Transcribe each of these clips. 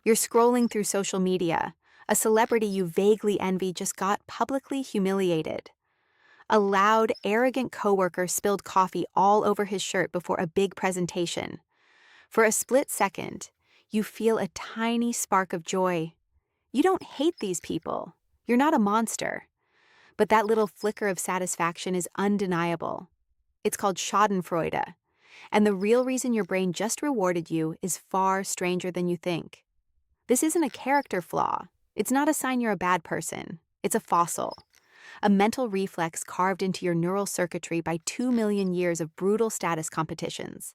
You're scrolling through social media. A celebrity you vaguely envy just got publicly humiliated. A loud, arrogant coworker spilled coffee all over his shirt before a big presentation. For a split second, you feel a tiny spark of joy. You don't hate these people. You're not a monster. But that little flicker of satisfaction is undeniable. It's called schadenfreude. And the real reason your brain just rewarded you is far stranger than you think. This isn't a character flaw. It's not a sign you're a bad person. It's a fossil. A mental reflex carved into your neural circuitry by 2 million years of brutal status competitions.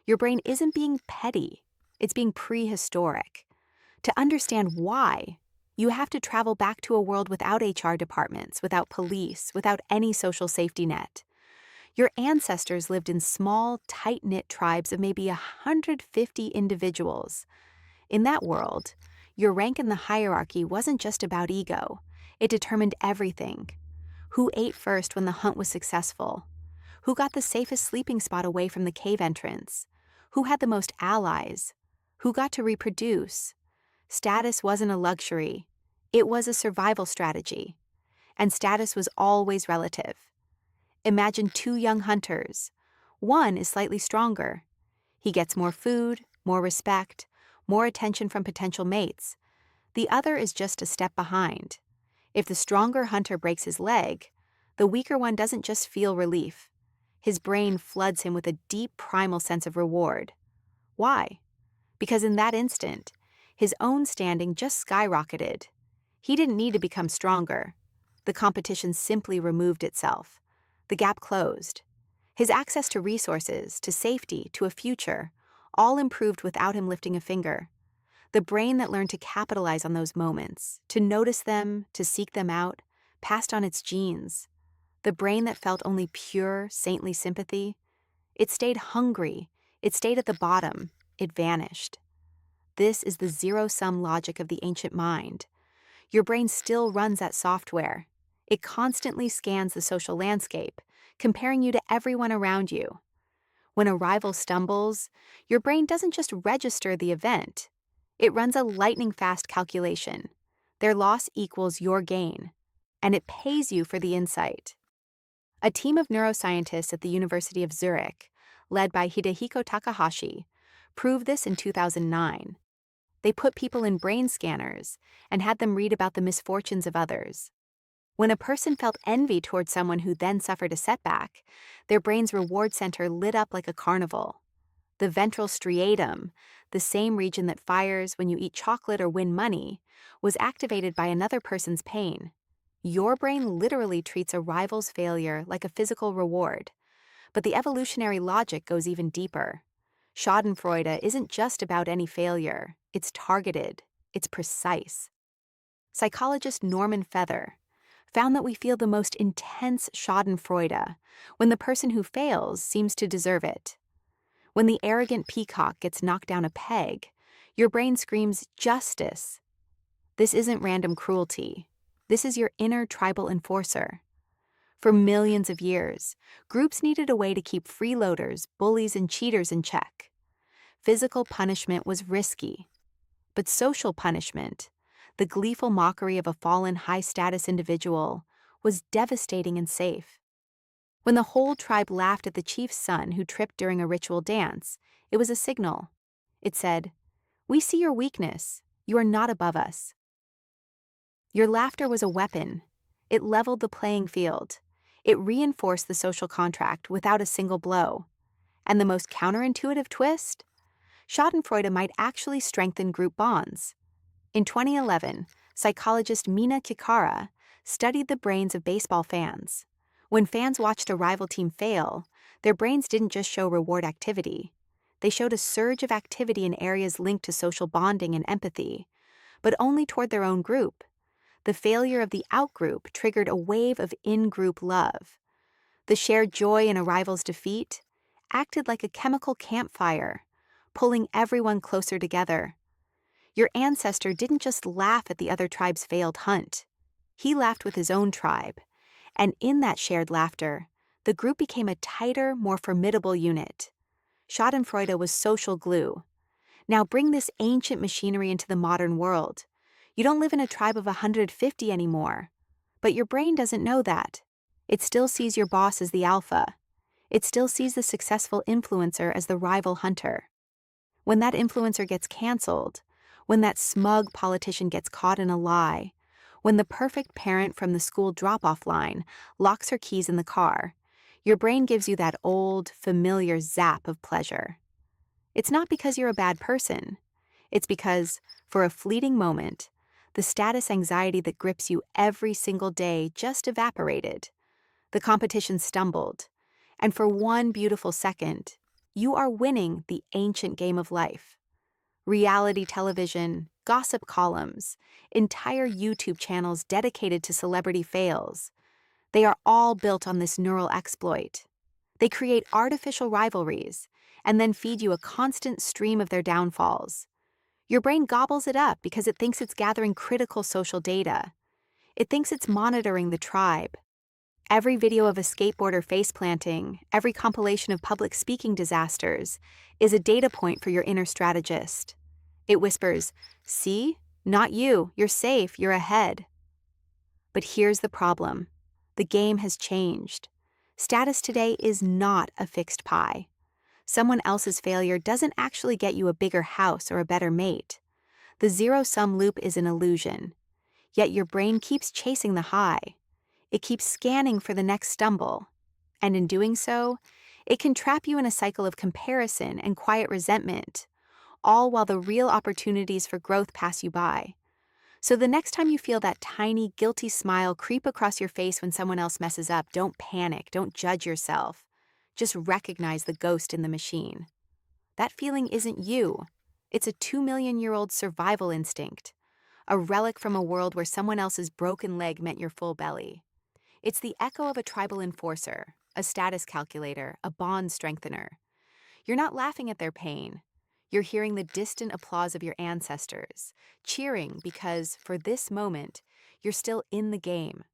Your brain isn't being petty. It's being prehistoric. To understand why, you have to travel back to a world without HR departments, without police, without any social safety net. Your ancestors lived in small, tight-knit tribes of maybe 150 individuals. In that world, your rank in the hierarchy wasn't just about ego. It determined everything. Who ate first when the hunt was successful? Who got the safest sleeping spot away from the cave entrance? Who had the most allies? Who got to reproduce? Status wasn't a luxury. It was a survival strategy. And status was always relative. Imagine two young hunters. One is slightly stronger. He gets more food, more respect, more attention from potential mates. The other is just a step behind. If the stronger hunter breaks his leg, the weaker one doesn't just feel relief. His brain floods him with a deep primal sense of reward. Why? Because in that instant, his own standing just skyrocketed. He didn't need to become stronger. The competition simply removed itself. The gap closed. His access to resources, to safety, to a future, all improved without him lifting a finger. The brain that learned to capitalize on those moments, to notice them, to seek them out, passed on its genes. The brain that felt only pure, saintly sympathy, it stayed hungry, it stayed at the bottom, it vanished. This is the zero-sum logic of the ancient mind. Your brain still runs that software. It constantly scans the social landscape, comparing you to everyone around you. When a rival stumbles, your brain doesn't just register the event. It runs a lightning-fast calculation. Their loss equals your gain, and it pays you for the insight. A team of neuroscientists at the University of Zurich, led by Hidehiko Takahashi, proved this in 2009. They put people in brain scanners and had them read about the misfortunes of others. When a person felt envy towards someone who then suffered a setback, their brain's reward center lit up like a carnival. The ventral striatum, the same region that fires when you eat chocolate or win money, was activated by another person's pain. Your brain literally treats a rival's failure like a physical reward. But the evolutionary logic goes even deeper. Schadenfreude isn't just about any failure. It's targeted. It's precise. Psychologist Norman Feather found that we feel the most intense schadenfreude when the person who fails seems to deserve it. When the arrogant peacock gets knocked down a peg, your brain screams, "Justice." This isn't random cruelty. This is your inner tribal enforcer. For millions of years, groups needed a way to keep freeloaders, bullies, and cheaters in check. Physical punishment was risky, but social punishment, the gleeful mockery of a fallen high-status individual, was devastating and safe. When the whole tribe laughed at the chief's son who tripped during a ritual dance, it was a signal. It said, "We see your weakness. You are not above us." Your laughter was a weapon. It leveled the playing field. It reinforced the social contract without a single blow. And the most counterintuitive twist? Schadenfreude might actually strengthen group bonds. In 2011, psychologist Mina Kikara studied the brains of baseball fans. When fans watched a rival team fail, their brains didn't just show reward activity. They showed a surge of activity in areas linked to social bonding and empathy, but only toward their own group. The failure of the outgroup triggered a wave of in-group love. The shared joy in a rival's defeat acted like a chemical campfire, pulling everyone closer together. Your ancestor didn't just laugh at the other tribe's failed hunt. He laughed with his own tribe. And in that shared laughter, the group became a tighter, more formidable unit. Schadenfreude was social glue. Now bring this ancient machinery into the modern world. You don't live in a tribe of 150 anymore. But your brain doesn't know that. It still sees your boss as the alpha. It still sees the successful influencer as the rival hunter. When that influencer gets canceled, when that smug politician gets caught in a lie, when the perfect parent from the school drop-off line locks her keys in the car, your brain gives you that old, familiar zap of pleasure. It's not because you're a bad person. It's because, for a fleeting moment, the status anxiety that grips you every single day just evaporated. The competition stumbled, and for one beautiful second, you are winning the ancient game of life. Reality television, gossip columns, entire YouTube channels dedicated to celebrity fails. They are all built on this neural exploit. They create artificial rivalries and then feed you a constant stream of their downfalls. Your brain gobbles it up because it thinks it's gathering critical social data. It thinks it's monitoring the tribe. Every video of a skateboarder face planting, every compilation of public speaking disasters, is a data point for your inner strategist. It whispers, "See? Not you. You're safe. You're ahead." But here's the problem. The game has changed. Status today is not a fixed pie. Someone else's failure doesn't actually get you a bigger house or a better mate. The zero-sum loop is an illusion. Yet your brain keeps chasing the high. It keeps scanning for the next stumble. And in doing so, it can trap you in a cycle of comparison and quiet resentment, all while the real opportunities for growth pass you by. So the next time you feel that tiny, guilty smile creep across your face when someone else messes up, don't panic, don't judge yourself. Just recognize the ghost in the machine. That feeling isn't you. It's a 2 million-year-old survival instinct, a relic from a world where someone else's broken leg meant your full belly. It's the echo of a tribal enforcer, a status calculator, a bond strengthener. You're not laughing at their pain. You're hearing the distant applause of your ancestors, cheering because, for this moment, you're still in the game.